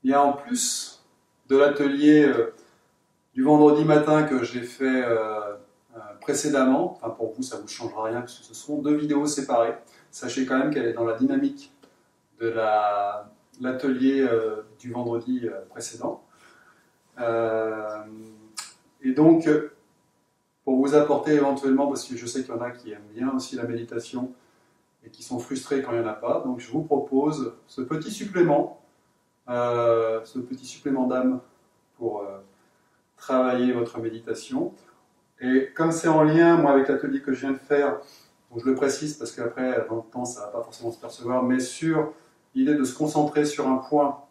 Bien, en plus de l'atelier du vendredi matin que j'ai fait précédemment, enfin pour vous ça ne vous changera rien parce que ce sont deux vidéos séparées, sachez quand même qu'elle est dans la dynamique de l'atelier du vendredi précédent. Et donc, pour vous apporter éventuellement, parce que je sais qu'il y en a qui aiment bien aussi la méditation et qui sont frustrés quand il n'y en a pas, donc je vous propose ce petit supplément d'âme pour travailler votre méditation. Et comme c'est en lien, moi, avec l'atelier que je viens de faire, donc je le précise parce qu'après, dans le temps, ça ne va pas forcément se percevoir, mais sur l'idée de se concentrer sur un point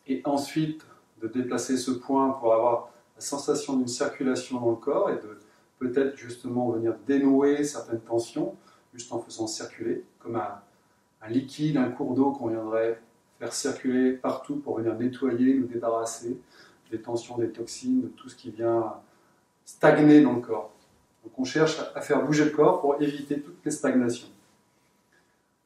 et ensuite de déplacer ce point pour avoir la sensation d'une circulation dans le corps et de peut-être justement venir dénouer certaines tensions juste en faisant circuler, comme un liquide, un cours d'eau qu'on viendrait faire circuler partout pour venir nettoyer, nous débarrasser des tensions, des toxines, de tout ce qui vient stagner dans le corps. Donc on cherche à faire bouger le corps pour éviter toutes les stagnations.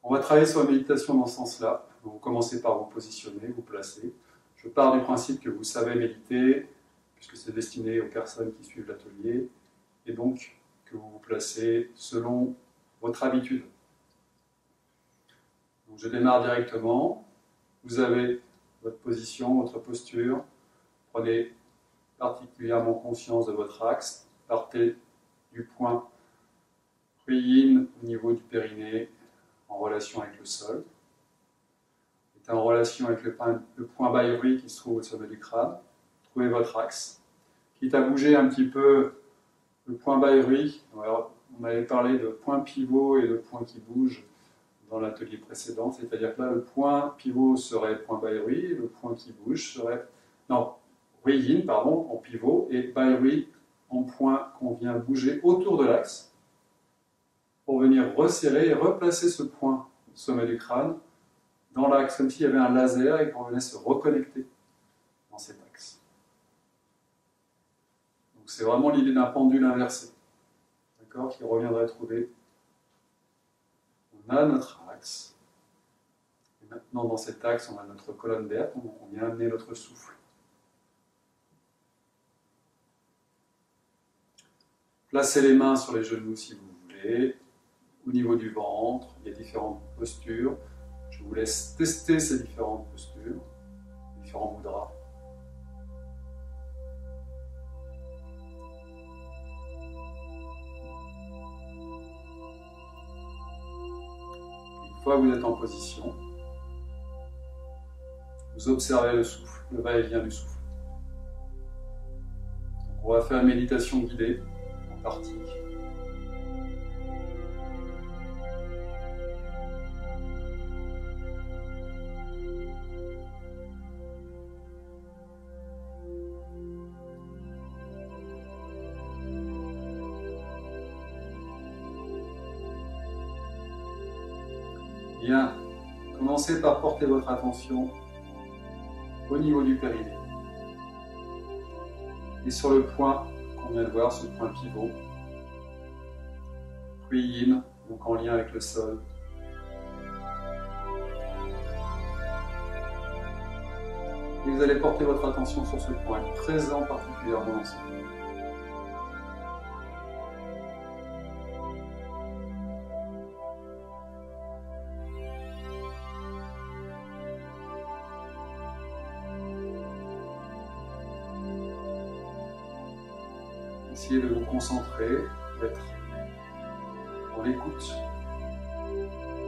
On va travailler sur la méditation dans ce sens-là. Vous commencez par vous positionner, vous placer. Je pars du principe que vous savez méditer, puisque c'est destiné aux personnes qui suivent l'atelier, et donc que vous vous placez selon votre habitude. Donc je démarre directement. Vous avez votre position, votre posture. Prenez particulièrement conscience de votre axe. Partez du point Yin au niveau du périnée, en relation avec le sol. Est en relation avec le point Baïrui qui se trouve au sommet du crâne. Trouvez votre axe. Quitte à bouger un petit peu le point Baïrui, on avait parlé de point pivot et de point qui bouge dans l'atelier précédent, c'est-à-dire que là, le point pivot serait point Baïrui, et le point qui bouge serait... Non, Yin, pardon, en pivot, et Baïrui en point qu'on vient bouger autour de l'axe, pour venir resserrer et replacer ce point au sommet du crâne dans l'axe, comme s'il y avait un laser et qu'on venait se reconnecter dans cet axe. Donc c'est vraiment l'idée d'un pendule inversé, d'accord, qui reviendrait trouver. On a notre axe, et maintenant dans cet axe, on a notre colonne verte, on vient amener notre souffle. Placez les mains sur les genoux si vous voulez, au niveau du ventre, il y a différentes postures. Je vous laisse tester ces différentes postures, différents mudras. Une fois que vous êtes en position, vous observez le souffle, le va-et-vient du souffle. Donc on va faire une méditation guidée en partie. Bien, commencez par porter votre attention au niveau du périnée. Et sur le point qu'on vient de voir, ce point pivot, Yin, donc en lien avec le sol. Et vous allez porter votre attention sur ce point, présent particulièrement dans ce point. Essayez de vous concentrer, d'être dans l'écoute,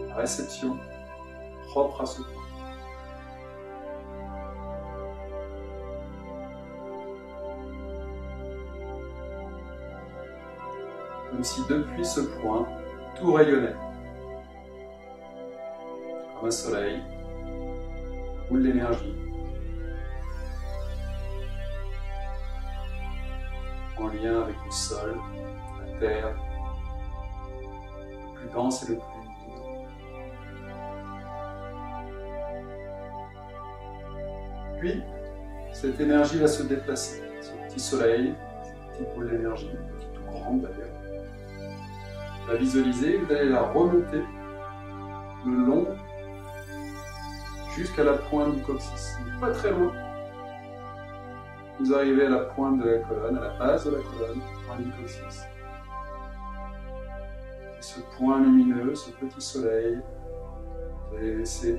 la réception propre à ce point. Comme si depuis ce point, tout rayonnait. Comme un soleil, boule d'énergie. En lien avec le sol, la terre, le plus dense et le plus libre. Puis, cette énergie va se déplacer. Ce petit soleil, cette petite boule d'énergie, qui est tout grande d'ailleurs, la visualiser, vous allez la remonter le long jusqu'à la pointe du coccyx, pas très loin. Vous arrivez à la pointe de la colonne, à la base de la colonne, pointe du coccyx. Et ce point lumineux, ce petit soleil, vous allez laisser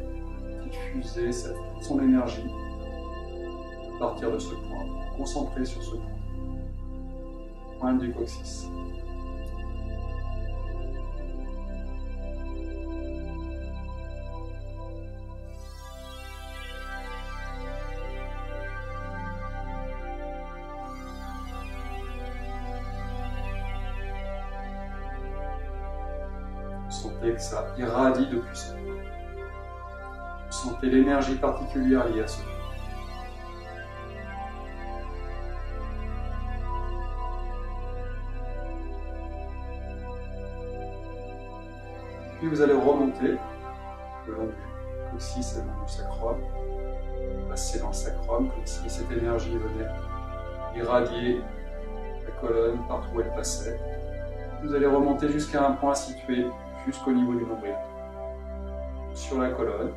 diffuser toute son énergie à partir de ce point. Concentrez sur ce point. Pointe du coccyx. Vous sentez que ça irradie depuis ce point. Vous sentez l'énergie particulière liée à ce point. Puis vous allez remonter le long du coccyx et le long du sacrum, passer dans le sacrum comme si cette énergie venait irradier la colonne partout où elle passait. Vous allez remonter jusqu'à un point situé jusqu'au niveau du nombril, sur la colonne,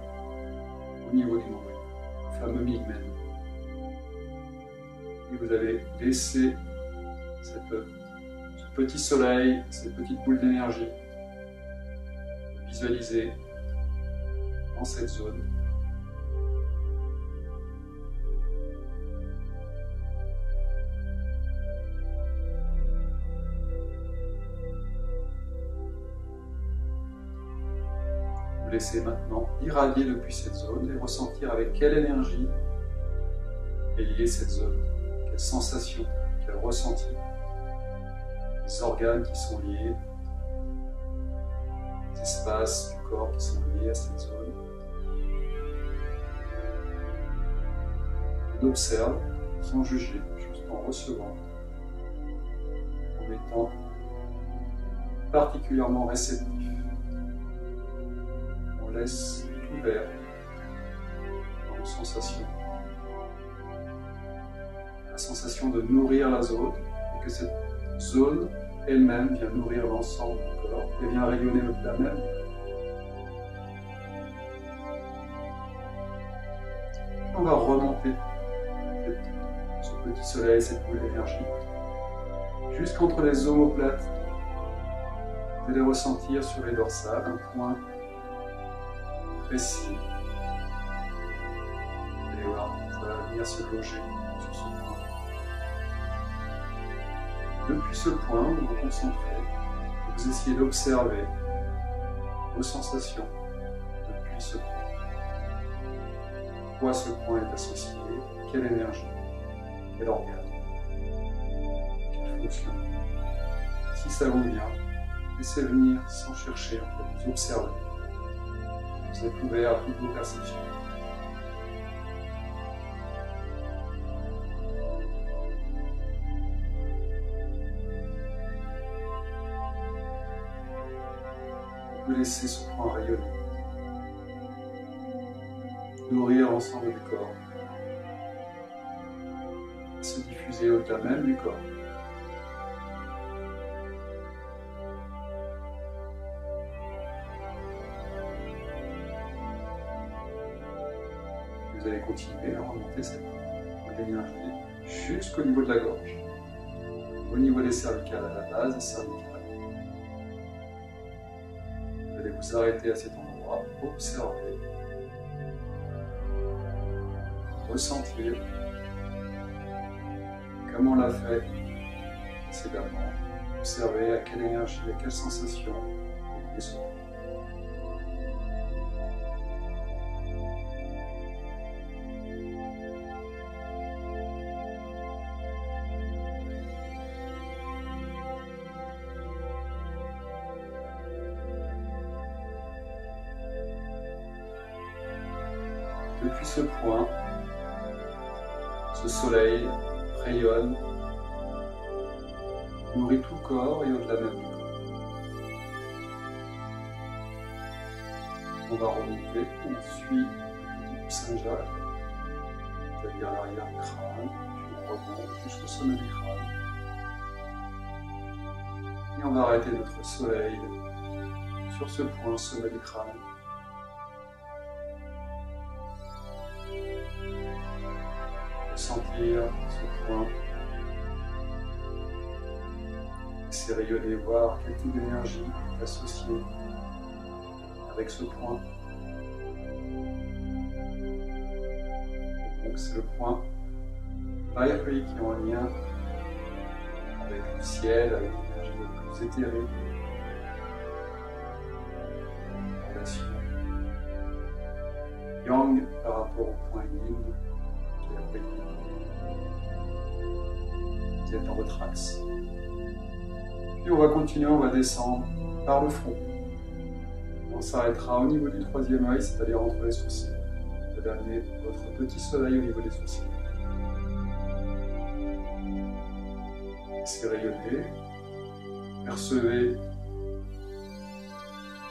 au niveau du nombril, le fameux migmen. Et vous allez laisser ce petit soleil, cette petite boule d'énergie visualiser dans cette zone. Vous laissez maintenant irradier depuis cette zone et ressentir avec quelle énergie est liée cette zone, quelle sensation, quel ressenti, les organes qui sont liés, les espaces du corps qui sont liés à cette zone. On observe sans juger, juste en recevant, en étant particulièrement réceptif. On laisse tout ouvert dans nos sensations. La sensation de nourrir la zone et que cette zone elle-même vient nourrir l'ensemble du corps et vient rayonner au-delà même. On va remonter ce petit soleil, cette boule d'énergie, jusqu'entre les omoplates. Vous allez ressentir sur les dorsales un point précis. Et voilà, ça va venir se loger sur ce point. Depuis ce point, vous vous concentrez, vous essayez d'observer vos sensations depuis ce point. À quoi ce point est associé, quelle énergie, quel organe, quelle fonction. Si ça vous vient, laissez venir sans chercher, en fait, vous observez. Vous êtes ouvert à toutes vos perceptions. Vous laissez ce point rayonner, nourrir l'ensemble du corps, se diffuser au-delà même du corps. Vous allez continuer à remonter cette énergie jusqu'au niveau de la gorge, au niveau des cervicales, à la base des cervicales. Vous allez vous arrêter à cet endroit, observer, ressentir, comme on l'a fait précédemment, observer à quelle énergie, à quelle sensation est ce point. Depuis ce point, ce soleil rayonne, nourrit tout le corps et au-delà même du corps. On va remonter, on suit le petit poussin Jacques, c'est-à-dire l'arrière-crâne, puis on remonte jusqu'au sommet du crâne. Et on va arrêter notre soleil sur ce point, sommet du crâne. ressentir ce point. Laissez rayonner, voir quel type d'énergie est associé avec ce point. Donc c'est le point Vairui qui est en lien avec le ciel, avec l'énergie la plus éthérée. Relation Yang par rapport au point Yin qui est la qui est dans votre axe. Puis on va continuer, on va descendre par le front. On s'arrêtera au niveau du troisième œil, c'est-à-dire entre les sourcils. Vous allez amener votre petit soleil au niveau des sourcils. Laissez rayonner. Percevez les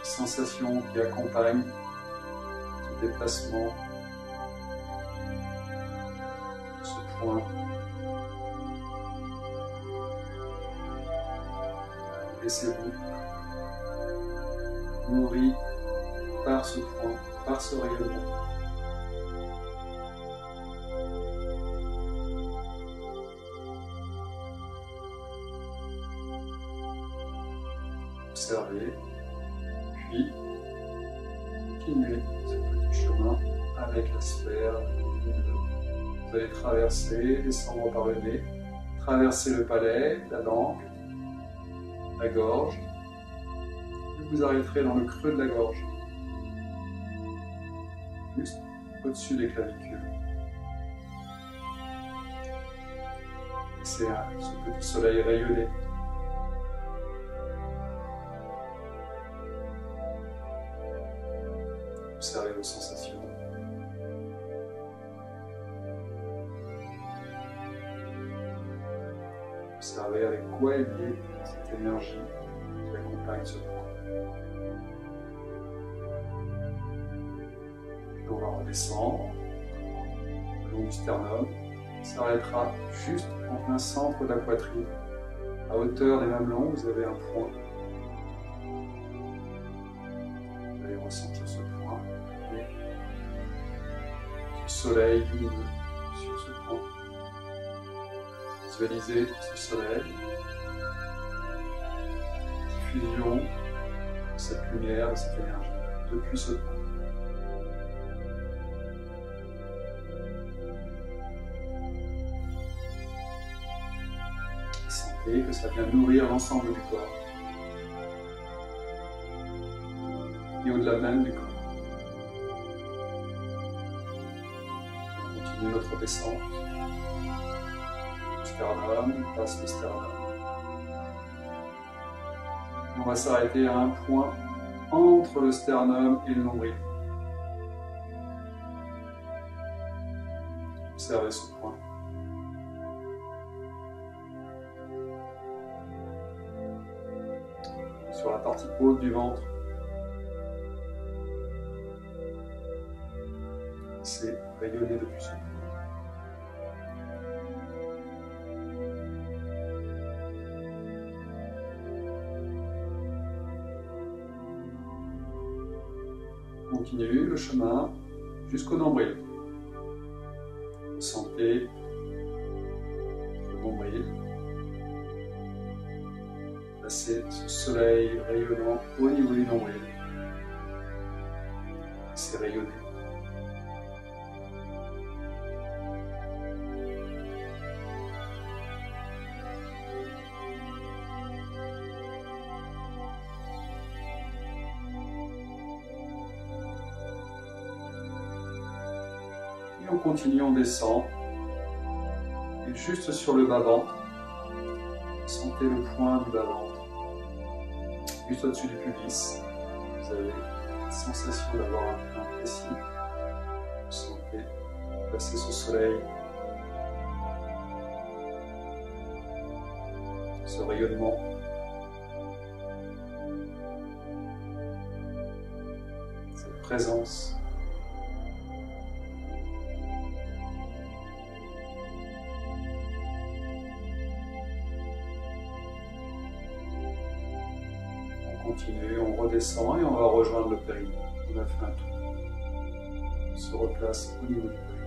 sensations qui accompagnent ce déplacement, ce point. Laissez-vous nourri par ce point, par ce rayonnement. Observez, puis continuez ce petit chemin avec la sphère. Vous allez traverser, descendre par le nez, traverser le palais, la langue, la gorge, et vous arrêterez dans le creux de la gorge, juste au-dessus des clavicules. Laissez ce petit soleil rayonner. Observez vos sensations. Observez avec quoi est liée cette énergie qui accompagne ce point. Puis on va redescendre le long du sternum. On s'arrêtera juste en plein centre de la poitrine. À hauteur des mamelons, vous avez un point. Vous allez ressentir ce point. Et ce soleil lumineux sur ce point. Visualisez ce soleil, diffusion de cette lumière, de cette énergie, depuis ce point. Et sentez que ça vient nourrir l'ensemble du corps. Et au-delà même du corps. On continue notre descente. Sternum, passe le sternum. On va s'arrêter à un point entre le sternum et le nombril. Observez ce point. Sur la partie haute du ventre, c'est rayonner depuis ce point. Continuez le chemin jusqu'au nombril. Sentez le nombril. Placez ce soleil rayonnant au niveau du nombril. C'est rayonner. On continue, on descend, et juste sur le bas-ventre, sentez le point du bas-ventre, juste au-dessus du pubis, vous avez la sensation d'avoir un point précis, vous sentez passer ce soleil, ce rayonnement, cette présence. On continue, on redescend et on va rejoindre le périnée. On a fait un tour. On se replace au niveau du périnée.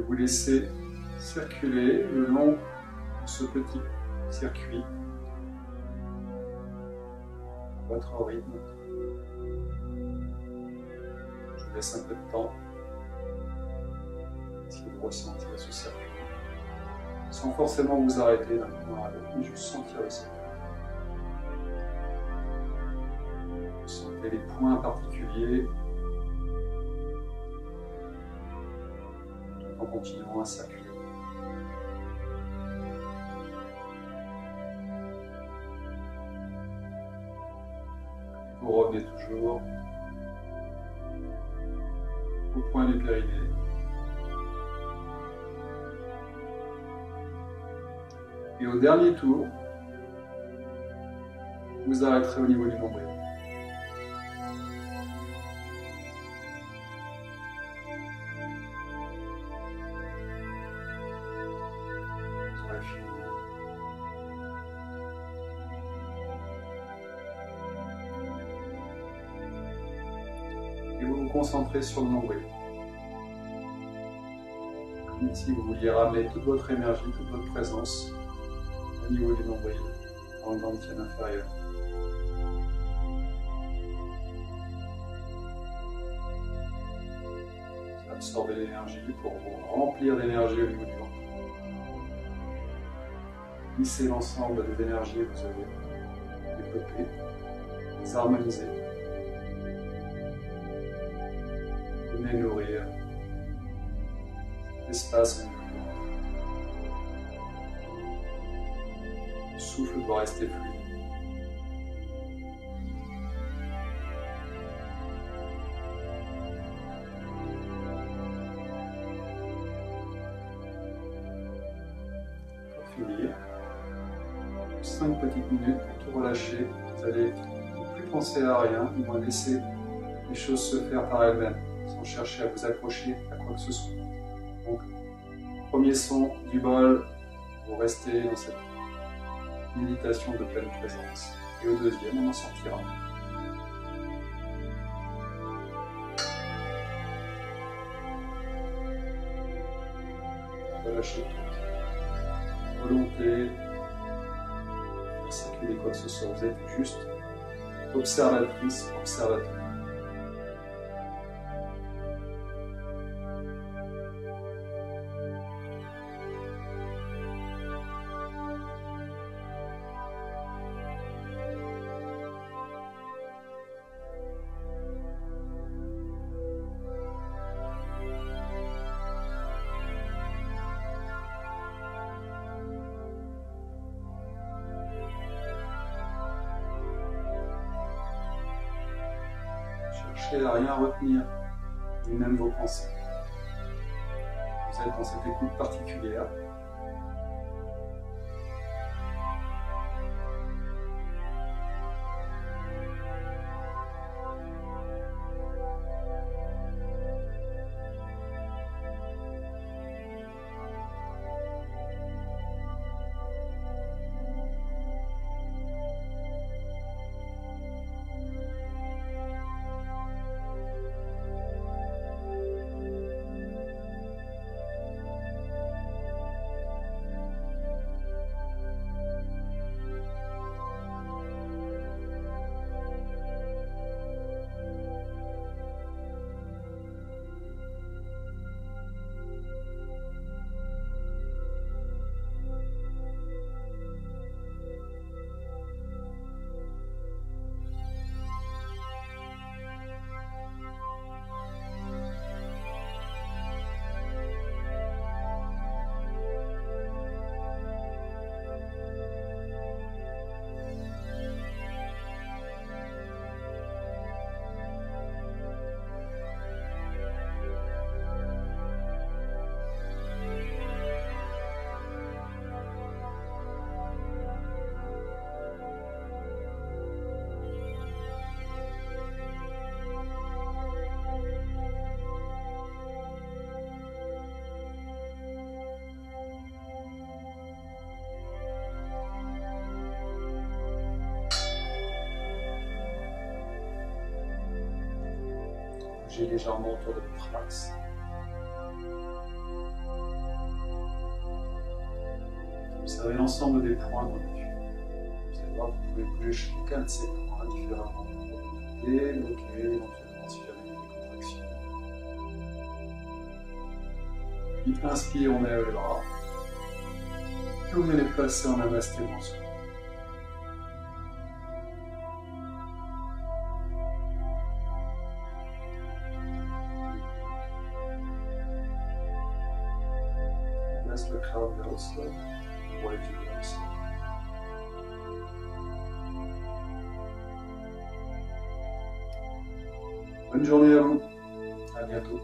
vous laissez circuler le long de ce petit circuit à votre rythme. Je vous laisse un peu de temps. Si vous ressentez ce circuit, sans forcément vous arrêter d'un point à l'autre, mais juste sentir le circuit. Vous sentez les points particuliers tout en continuant à circuler. Vous revenez toujours au point du périnée. Et au dernier tour, vous arrêterez au niveau du nombril. Vous aurez fini. Et vous vous concentrez sur le nombril. Comme si vous vouliez ramener toute votre énergie, toute votre présence au niveau du nombril, dans le dentier inférieur. Vous absorbez l'énergie pour vous remplir d'énergie au niveau du ventre. Lissez l'ensemble des énergies que vous avez développées, les harmoniser. Venez nourrir l'espace au niveau du ventre. Le souffle doit rester fluide. Pour finir, 5 petites minutes pour tout relâcher. Vous allez ne plus penser à rien, du moins laisser les choses se faire par elles-mêmes, sans chercher à vous accrocher à quoi que ce soit. Donc, premier son du bol, vous restez dans cette méditation de pleine présence. Et au deuxième, on en sortira. Relâchez toute volonté, faire circuler quoi que ce soit. Vous êtes juste observatrice, observateur. Cherchez à rien retenir, ni même vos pensées. Vous êtes dans cette écoute particulière. Bougez légèrement autour de votre axe. Observez l'ensemble des points dans le cul. Vous allez voir que vous pouvez bouger chacun de ces points différemment. Et bloquer éventuellement si jamais il y a des contractions. Puis inspire, on lève les bras. Et vous allez placer en namasté bonsoir. On laisse le crâne vers le sol. On voit les yeux vers le sol. Bonne journée à vous. À bientôt.